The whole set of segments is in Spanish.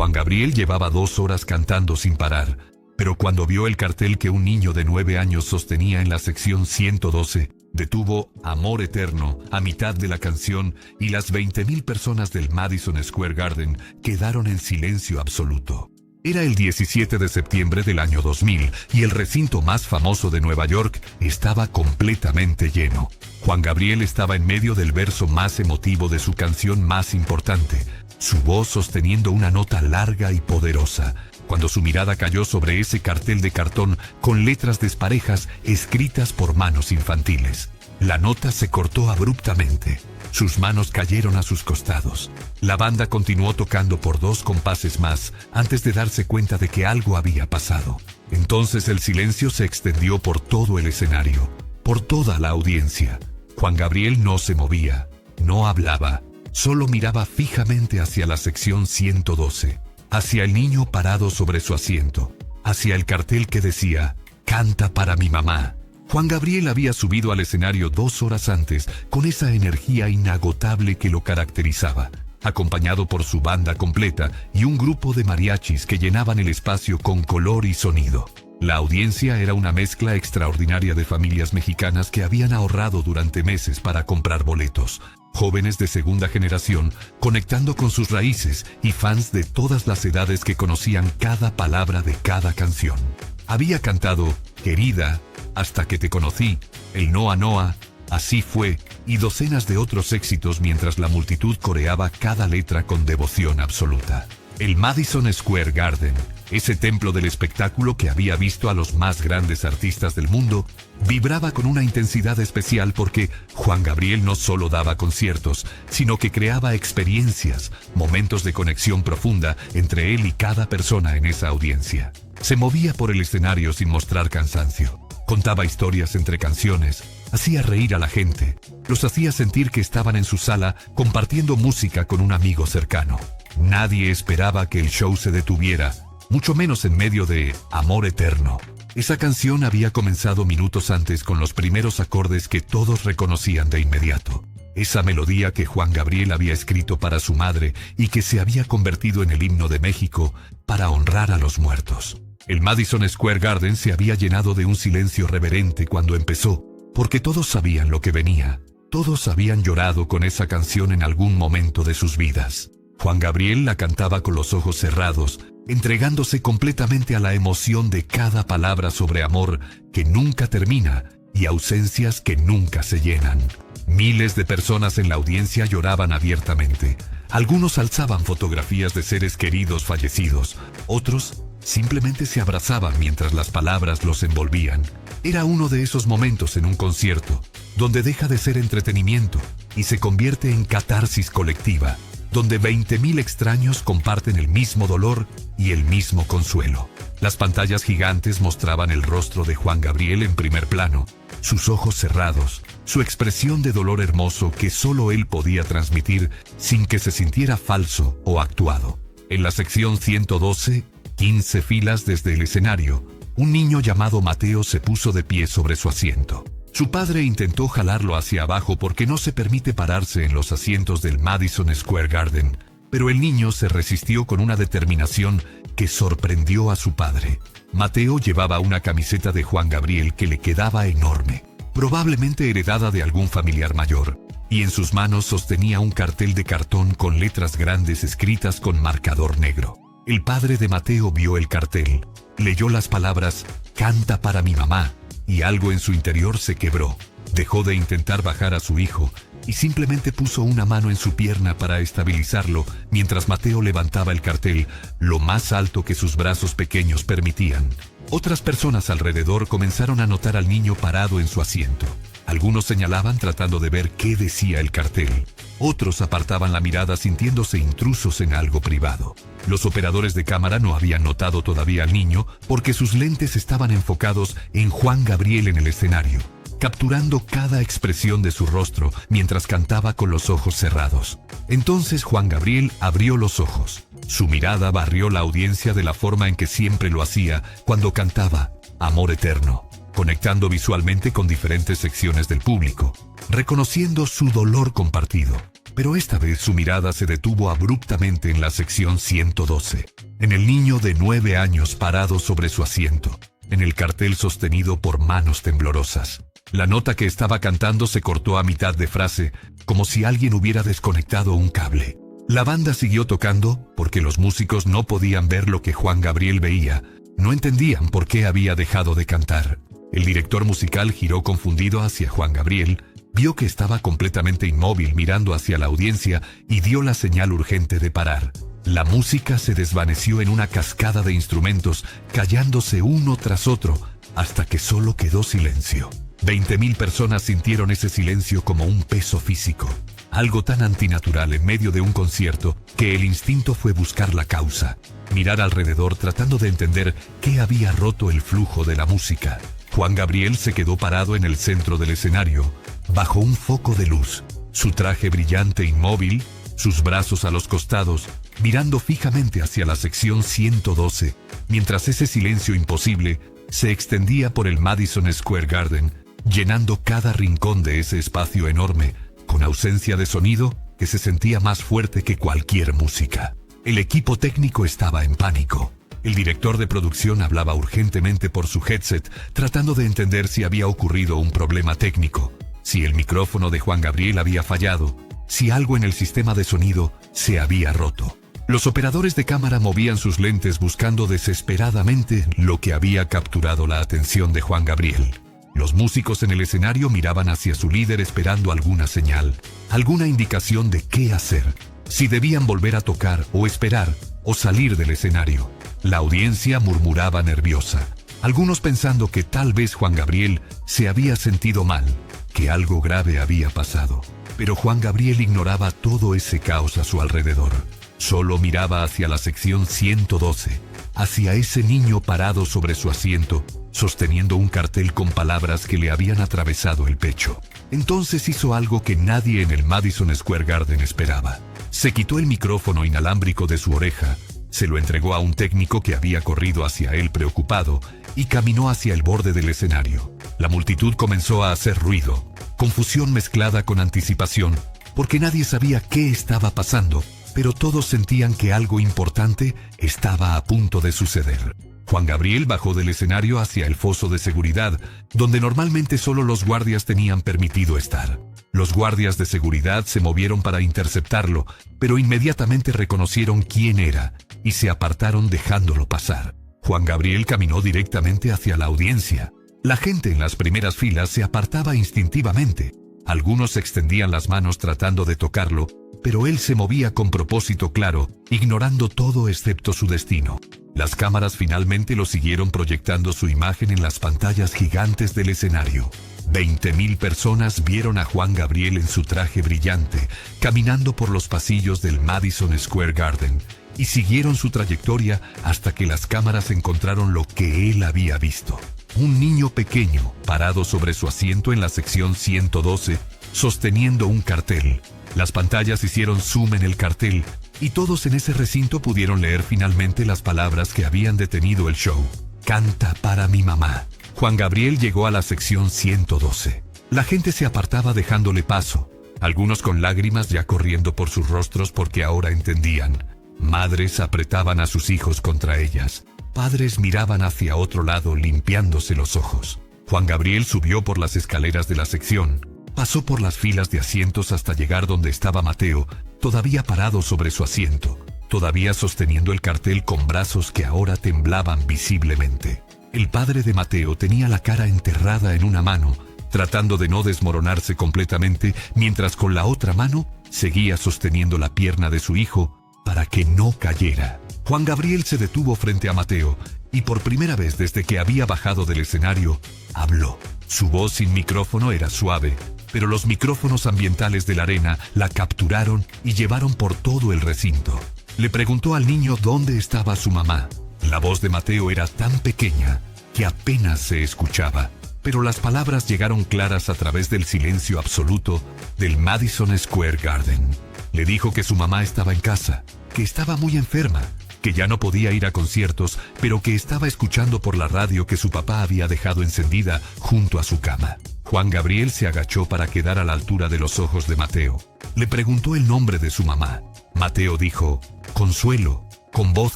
Juan Gabriel llevaba 2 horas cantando sin parar, pero cuando vio el cartel que un niño de 9 años sostenía en la sección 112, detuvo Amor Eterno a mitad de la canción y las 20,000 personas del Madison Square Garden quedaron en silencio absoluto. Era el 17 de septiembre del año 2000 y el recinto más famoso de Nueva York estaba completamente lleno. Juan Gabriel estaba en medio del verso más emotivo de su canción más importante, su voz sosteniendo una nota larga y poderosa, cuando su mirada cayó sobre ese cartel de cartón con letras desparejas escritas por manos infantiles. La nota se cortó abruptamente. Sus manos cayeron a sus costados. La banda continuó tocando por 2 compases más antes de darse cuenta de que algo había pasado. Entonces el silencio se extendió por todo el escenario, por toda la audiencia. Juan Gabriel no se movía, no hablaba, solo miraba fijamente hacia la sección 112, hacia el niño parado sobre su asiento, hacia el cartel que decía, «Canta para mi mamá». Juan Gabriel había subido al escenario 2 horas antes con esa energía inagotable que lo caracterizaba, acompañado por su banda completa y un grupo de mariachis que llenaban el espacio con color y sonido. La audiencia era una mezcla extraordinaria de familias mexicanas que habían ahorrado durante meses para comprar boletos, jóvenes de segunda generación conectando con sus raíces y fans de todas las edades que conocían cada palabra de cada canción. Había cantado Querida, Hasta que te conocí, el Noa Noa, Así fue, y docenas de otros éxitos mientras la multitud coreaba cada letra con devoción absoluta. El Madison Square Garden, ese templo del espectáculo que había visto a los más grandes artistas del mundo, vibraba con una intensidad especial porque Juan Gabriel no solo daba conciertos, sino que creaba experiencias, momentos de conexión profunda entre él y cada persona en esa audiencia. Se movía por el escenario sin mostrar cansancio. Contaba historias entre canciones, hacía reír a la gente, los hacía sentir que estaban en su sala compartiendo música con un amigo cercano. Nadie esperaba que el show se detuviera, mucho menos en medio de Amor Eterno. Esa canción había comenzado minutos antes con los primeros acordes que todos reconocían de inmediato. Esa melodía que Juan Gabriel había escrito para su madre y que se había convertido en el himno de México para honrar a los muertos. El Madison Square Garden se había llenado de un silencio reverente cuando empezó, porque todos sabían lo que venía. Todos habían llorado con esa canción en algún momento de sus vidas. Juan Gabriel la cantaba con los ojos cerrados, entregándose completamente a la emoción de cada palabra sobre amor que nunca termina y ausencias que nunca se llenan. Miles de personas en la audiencia lloraban abiertamente. Algunos alzaban fotografías de seres queridos fallecidos, otros simplemente se abrazaban mientras las palabras los envolvían. Era uno de esos momentos en un concierto, donde deja de ser entretenimiento y se convierte en catarsis colectiva, donde 20,000 extraños comparten el mismo dolor y el mismo consuelo. Las pantallas gigantes mostraban el rostro de Juan Gabriel en primer plano, sus ojos cerrados, su expresión de dolor hermoso que solo él podía transmitir sin que se sintiera falso o actuado. En la sección 112, 15 filas desde el escenario, un niño llamado Mateo se puso de pie sobre su asiento. Su padre intentó jalarlo hacia abajo porque no se permite pararse en los asientos del Madison Square Garden, pero el niño se resistió con una determinación que sorprendió a su padre. Mateo llevaba una camiseta de Juan Gabriel que le quedaba enorme, probablemente heredada de algún familiar mayor, y en sus manos sostenía un cartel de cartón con letras grandes escritas con marcador negro. El padre de Mateo vio el cartel, leyó las palabras «Canta para mi mamá», y algo en su interior se quebró. Dejó de intentar bajar a su hijo y simplemente puso una mano en su pierna para estabilizarlo mientras Mateo levantaba el cartel lo más alto que sus brazos pequeños permitían. Otras personas alrededor comenzaron a notar al niño parado en su asiento. Algunos señalaban tratando de ver qué decía el cartel. Otros apartaban la mirada sintiéndose intrusos en algo privado. Los operadores de cámara no habían notado todavía al niño porque sus lentes estaban enfocados en Juan Gabriel en el escenario, capturando cada expresión de su rostro mientras cantaba con los ojos cerrados. Entonces Juan Gabriel abrió los ojos. Su mirada barrió la audiencia de la forma en que siempre lo hacía cuando cantaba Amor Eterno, conectando visualmente con diferentes secciones del público, reconociendo su dolor compartido. Pero esta vez su mirada se detuvo abruptamente en la sección 112, en el niño de 9 años parado sobre su asiento, en el cartel sostenido por manos temblorosas. La nota que estaba cantando se cortó a mitad de frase, como si alguien hubiera desconectado un cable. La banda siguió tocando, porque los músicos no podían ver lo que Juan Gabriel veía. No entendían por qué había dejado de cantar. El director musical giró confundido hacia Juan Gabriel, vio que estaba completamente inmóvil mirando hacia la audiencia y dio la señal urgente de parar. La música se desvaneció en una cascada de instrumentos, callándose uno tras otro, hasta que solo quedó silencio. 20.000 personas sintieron ese silencio como un peso físico, algo tan antinatural en medio de un concierto que el instinto fue buscar la causa, mirar alrededor tratando de entender qué había roto el flujo de la música. Juan Gabriel se quedó parado en el centro del escenario, bajo un foco de luz, su traje brillante inmóvil, sus brazos a los costados, mirando fijamente hacia la sección 112, mientras ese silencio imposible se extendía por el Madison Square Garden, llenando cada rincón de ese espacio enorme, con ausencia de sonido que se sentía más fuerte que cualquier música. El equipo técnico estaba en pánico. El director de producción hablaba urgentemente por su headset, tratando de entender si había ocurrido un problema técnico, si el micrófono de Juan Gabriel había fallado, si algo en el sistema de sonido se había roto. Los operadores de cámara movían sus lentes buscando desesperadamente lo que había capturado la atención de Juan Gabriel. Los músicos en el escenario miraban hacia su líder esperando alguna señal, alguna indicación de qué hacer, si debían volver a tocar o esperar o salir del escenario. La audiencia murmuraba nerviosa, algunos pensando que tal vez Juan Gabriel se había sentido mal, que algo grave había pasado. Pero Juan Gabriel ignoraba todo ese caos a su alrededor. Solo miraba hacia la sección 112, hacia ese niño parado sobre su asiento, sosteniendo un cartel con palabras que le habían atravesado el pecho. Entonces hizo algo que nadie en el Madison Square Garden esperaba. Se quitó el micrófono inalámbrico de su oreja, se lo entregó a un técnico que había corrido hacia él preocupado y caminó hacia el borde del escenario. La multitud comenzó a hacer ruido, confusión mezclada con anticipación, porque nadie sabía qué estaba pasando, pero todos sentían que algo importante estaba a punto de suceder. Juan Gabriel bajó del escenario hacia el foso de seguridad, donde normalmente solo los guardias tenían permitido estar. Los guardias de seguridad se movieron para interceptarlo, pero inmediatamente reconocieron quién era y se apartaron dejándolo pasar. Juan Gabriel caminó directamente hacia la audiencia. La gente en las primeras filas se apartaba instintivamente. Algunos extendían las manos tratando de tocarlo, pero él se movía con propósito claro, ignorando todo excepto su destino. Las cámaras finalmente lo siguieron proyectando su imagen en las pantallas gigantes del escenario. 20.000 personas vieron a Juan Gabriel en su traje brillante, caminando por los pasillos del Madison Square Garden, y siguieron su trayectoria hasta que las cámaras encontraron lo que él había visto. Un niño pequeño, parado sobre su asiento en la sección 112, sosteniendo un cartel. Las pantallas hicieron zoom en el cartel, y todos en ese recinto pudieron leer finalmente las palabras que habían detenido el show. Canta para mi mamá. Juan Gabriel llegó a la sección 112. La gente se apartaba dejándole paso, algunos con lágrimas ya corriendo por sus rostros porque ahora entendían. Madres apretaban a sus hijos contra ellas. Padres miraban hacia otro lado limpiándose los ojos. Juan Gabriel subió por las escaleras de la sección. Pasó por las filas de asientos hasta llegar donde estaba Mateo, todavía parado sobre su asiento, todavía sosteniendo el cartel con brazos que ahora temblaban visiblemente. El padre de Mateo tenía la cara enterrada en una mano, tratando de no desmoronarse completamente, mientras con la otra mano seguía sosteniendo la pierna de su hijo para que no cayera. Juan Gabriel se detuvo frente a Mateo y por primera vez desde que había bajado del escenario, habló. Su voz sin micrófono era suave, pero los micrófonos ambientales de la arena la capturaron y llevaron por todo el recinto. Le preguntó al niño dónde estaba su mamá. La voz de Mateo era tan pequeña que apenas se escuchaba, pero las palabras llegaron claras a través del silencio absoluto del Madison Square Garden. Le dijo que su mamá estaba en casa, que estaba muy enferma, que ya no podía ir a conciertos, pero que estaba escuchando por la radio que su papá había dejado encendida junto a su cama. Juan Gabriel se agachó para quedar a la altura de los ojos de Mateo. Le preguntó el nombre de su mamá. Mateo dijo, Consuelo, con voz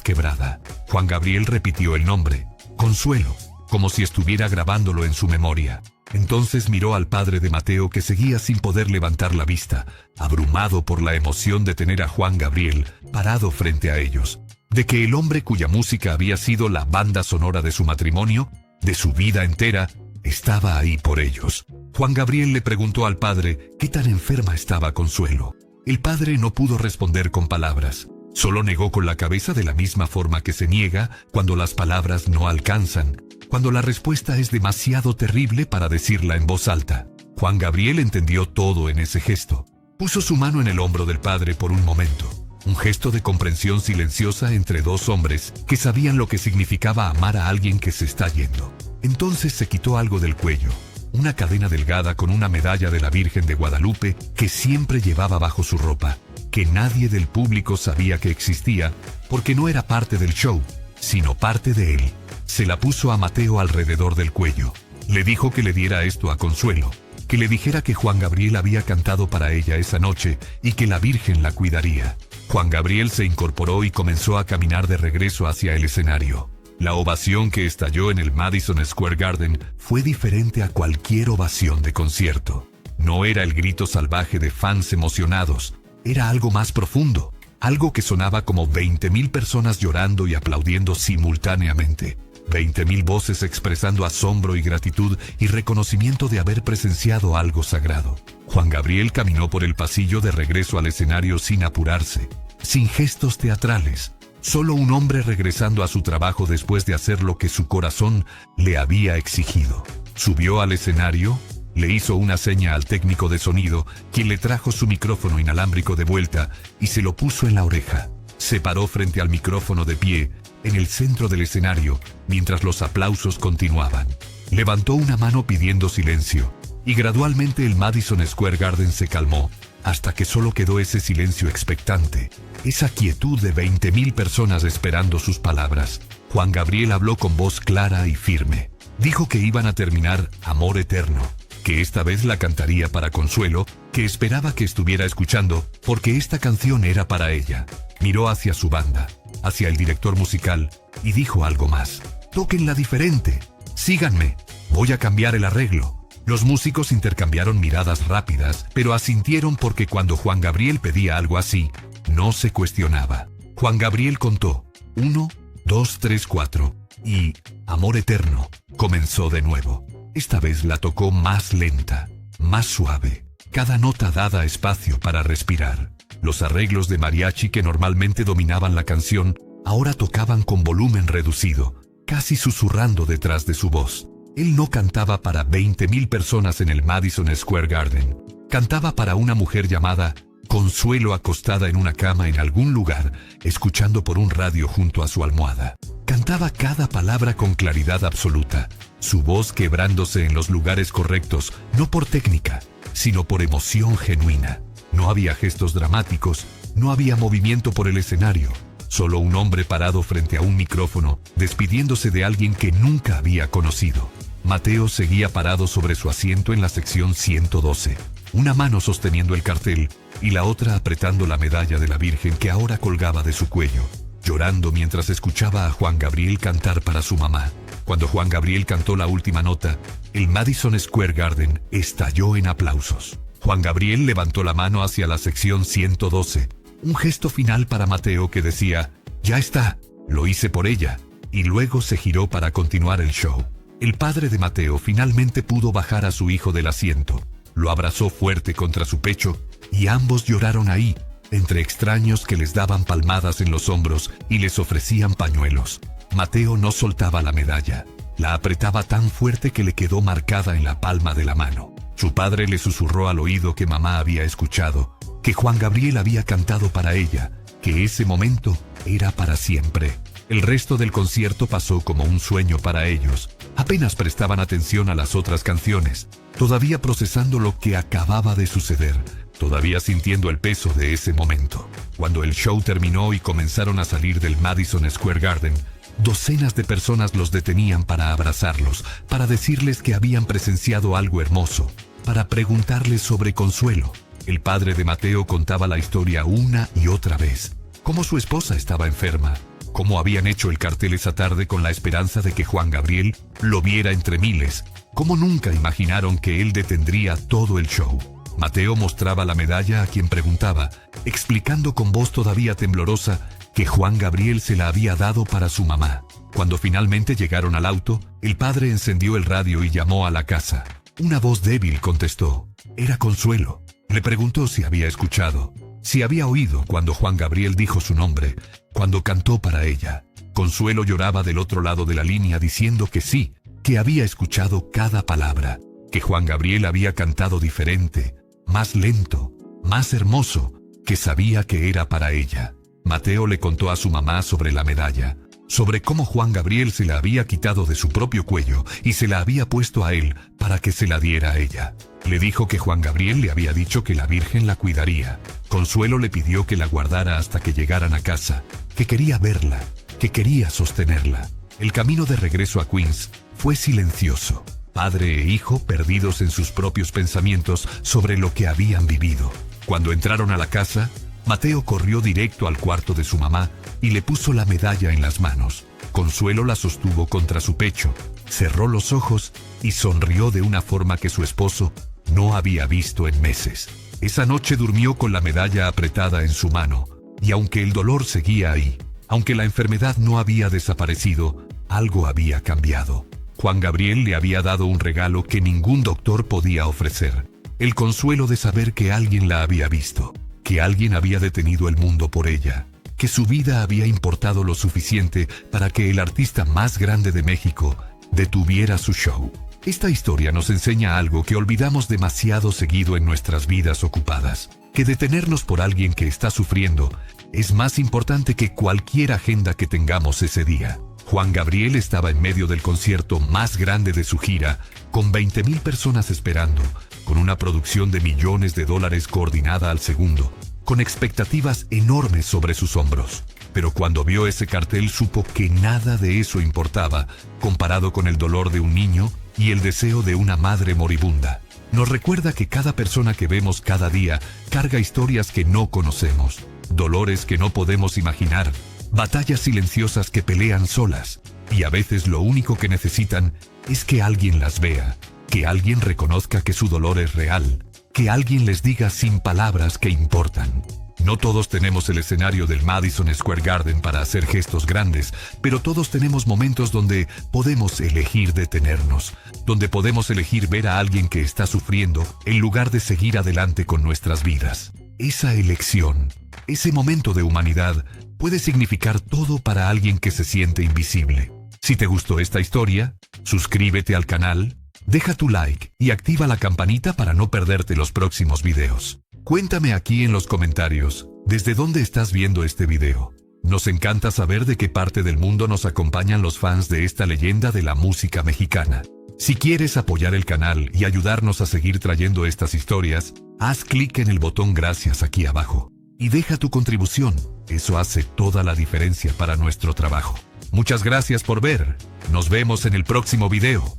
quebrada. Juan Gabriel repitió el nombre, Consuelo, como si estuviera grabándolo en su memoria. Entonces miró al padre de Mateo, que seguía sin poder levantar la vista, abrumado por la emoción de tener a Juan Gabriel parado frente a ellos, de que el hombre cuya música había sido la banda sonora de su matrimonio, de su vida entera, estaba ahí por ellos. Juan Gabriel le preguntó al padre qué tan enferma estaba Consuelo. El padre no pudo responder con palabras, solo negó con la cabeza, de la misma forma que se niega cuando las palabras no alcanzan, cuando la respuesta es demasiado terrible para decirla en voz alta. Juan Gabriel entendió todo en ese gesto. Puso su mano en el hombro del padre por un momento, un gesto de comprensión silenciosa entre dos hombres que sabían lo que significaba amar a alguien que se está yendo. Entonces se quitó algo del cuello, una cadena delgada con una medalla de la Virgen de Guadalupe que siempre llevaba bajo su ropa, que nadie del público sabía que existía porque no era parte del show, sino parte de él. Se la puso a Mateo alrededor del cuello. Le dijo que le diera esto a Consuelo, que le dijera que Juan Gabriel había cantado para ella esa noche y que la Virgen la cuidaría. Juan Gabriel se incorporó y comenzó a caminar de regreso hacia el escenario. La ovación que estalló en el Madison Square Garden fue diferente a cualquier ovación de concierto. No era el grito salvaje de fans emocionados, era algo más profundo, algo que sonaba como 20,000 personas llorando y aplaudiendo simultáneamente. 20,000 voces expresando asombro y gratitud y reconocimiento de haber presenciado algo sagrado. Juan Gabriel caminó por el pasillo de regreso al escenario sin apurarse, sin gestos teatrales. Solo un hombre regresando a su trabajo después de hacer lo que su corazón le había exigido. Subió al escenario, le hizo una seña al técnico de sonido, quien le trajo su micrófono inalámbrico de vuelta y se lo puso en la oreja. Se paró frente al micrófono de pie, en el centro del escenario, mientras los aplausos continuaban. Levantó una mano pidiendo silencio, y gradualmente el Madison Square Garden se calmó, hasta que solo quedó ese silencio expectante, esa quietud de 20,000 personas esperando sus palabras. Juan Gabriel habló con voz clara y firme. Dijo que iban a terminar Amor Eterno, que esta vez la cantaría para Consuelo, que esperaba que estuviera escuchando, porque esta canción era para ella. Miró hacia su banda, hacia el director musical, y dijo algo más. Tóquenla diferente. Síganme. Voy a cambiar el arreglo. Los músicos intercambiaron miradas rápidas, pero asintieron porque cuando Juan Gabriel pedía algo así, no se cuestionaba. Juan Gabriel contó 1, 2, 3, 4 y Amor Eterno comenzó de nuevo. Esta vez la tocó más lenta, más suave, cada nota dada espacio para respirar. Los arreglos de mariachi que normalmente dominaban la canción ahora tocaban con volumen reducido, casi susurrando detrás de su voz. Él no cantaba para 20,000 personas en el Madison Square Garden. Cantaba para una mujer llamada Consuelo, acostada en una cama en algún lugar, escuchando por un radio junto a su almohada. Cantaba cada palabra con claridad absoluta, su voz quebrándose en los lugares correctos, no por técnica, sino por emoción genuina. No había gestos dramáticos, no había movimiento por el escenario. Solo un hombre parado frente a un micrófono, despidiéndose de alguien que nunca había conocido. Mateo seguía parado sobre su asiento en la sección 112, una mano sosteniendo el cartel y la otra apretando la medalla de la Virgen que ahora colgaba de su cuello, llorando mientras escuchaba a Juan Gabriel cantar para su mamá. Cuando Juan Gabriel cantó la última nota, el Madison Square Garden estalló en aplausos. Juan Gabriel levantó la mano hacia la sección 112, un gesto final para Mateo que decía, «Ya está, lo hice por ella», y luego se giró para continuar el show. El padre de Mateo finalmente pudo bajar a su hijo del asiento. Lo abrazó fuerte contra su pecho y ambos lloraron ahí, entre extraños que les daban palmadas en los hombros y les ofrecían pañuelos. Mateo no soltaba la medalla. La apretaba tan fuerte que le quedó marcada en la palma de la mano. Su padre le susurró al oído que mamá había escuchado, que Juan Gabriel había cantado para ella, que ese momento era para siempre. El resto del concierto pasó como un sueño para ellos. Apenas prestaban atención a las otras canciones, todavía procesando lo que acababa de suceder, todavía sintiendo el peso de ese momento. Cuando el show terminó y comenzaron a salir del Madison Square Garden, Docenas de personas los detenían para abrazarlos, para decirles que habían presenciado algo hermoso, para preguntarles sobre Consuelo. El padre de Mateo contaba la historia una y otra vez. Cómo su esposa estaba enferma, cómo habían hecho el cartel esa tarde con la esperanza de que Juan Gabriel lo viera entre miles, cómo nunca imaginaron que él detendría todo el show. Mateo mostraba la medalla a quien preguntaba, explicando con voz todavía temblorosa que Juan Gabriel se la había dado para su mamá. Cuando finalmente llegaron al auto, el padre encendió el radio y llamó a la casa. Una voz débil contestó. Era Consuelo. Le preguntó si había escuchado, si había oído cuando Juan Gabriel dijo su nombre, cuando cantó para ella. Consuelo lloraba del otro lado de la línea diciendo que sí, que había escuchado cada palabra, que Juan Gabriel había cantado diferente, más lento, más hermoso, que sabía que era para ella. Mateo le contó a su mamá sobre la medalla, sobre cómo Juan Gabriel se la había quitado de su propio cuello y se la había puesto a él para que se la diera a ella. Le dijo que Juan Gabriel le había dicho que la Virgen la cuidaría. Consuelo le pidió que la guardara hasta que llegaran a casa, que quería verla, que quería sostenerla. El camino de regreso a Queens fue silencioso. Padre e hijo perdidos en sus propios pensamientos sobre lo que habían vivido. Cuando entraron a la casa, Mateo corrió directo al cuarto de su mamá y le puso la medalla en las manos. Consuelo la sostuvo contra su pecho, cerró los ojos y sonrió de una forma que su esposo no había visto en meses. Esa noche durmió con la medalla apretada en su mano, y aunque el dolor seguía ahí, aunque la enfermedad no había desaparecido, algo había cambiado. Juan Gabriel le había dado un regalo que ningún doctor podía ofrecer: el consuelo de saber que alguien la había visto, que alguien había detenido el mundo por ella, que su vida había importado lo suficiente para que el artista más grande de México detuviera su show. Esta historia nos enseña algo que olvidamos demasiado seguido en nuestras vidas ocupadas: que detenernos por alguien que está sufriendo es más importante que cualquier agenda que tengamos ese día. Juan Gabriel estaba en medio del concierto más grande de su gira, con 20,000 personas esperando, con una producción de millones de dólares coordinada al segundo, con expectativas enormes sobre sus hombros. Pero cuando vio ese cartel supo que nada de eso importaba, comparado con el dolor de un niño y el deseo de una madre moribunda. Nos recuerda que cada persona que vemos cada día carga historias que no conocemos, dolores que no podemos imaginar, batallas silenciosas que pelean solas, y a veces lo único que necesitan es que alguien las vea, que alguien reconozca que su dolor es real, que alguien les diga sin palabras que importan. No todos tenemos el escenario del Madison Square Garden para hacer gestos grandes, pero todos tenemos momentos donde podemos elegir detenernos, donde podemos elegir ver a alguien que está sufriendo en lugar de seguir adelante con nuestras vidas. Esa elección, ese momento de humanidad, puede significar todo para alguien que se siente invisible. Si te gustó esta historia, suscríbete al canal, deja tu like y activa la campanita para no perderte los próximos videos. Cuéntame aquí en los comentarios, ¿desde dónde estás viendo este video? Nos encanta saber de qué parte del mundo nos acompañan los fans de esta leyenda de la música mexicana. Si quieres apoyar el canal y ayudarnos a seguir trayendo estas historias, haz clic en el botón gracias aquí abajo y deja tu contribución. Eso hace toda la diferencia para nuestro trabajo. Muchas gracias por ver. Nos vemos en el próximo video.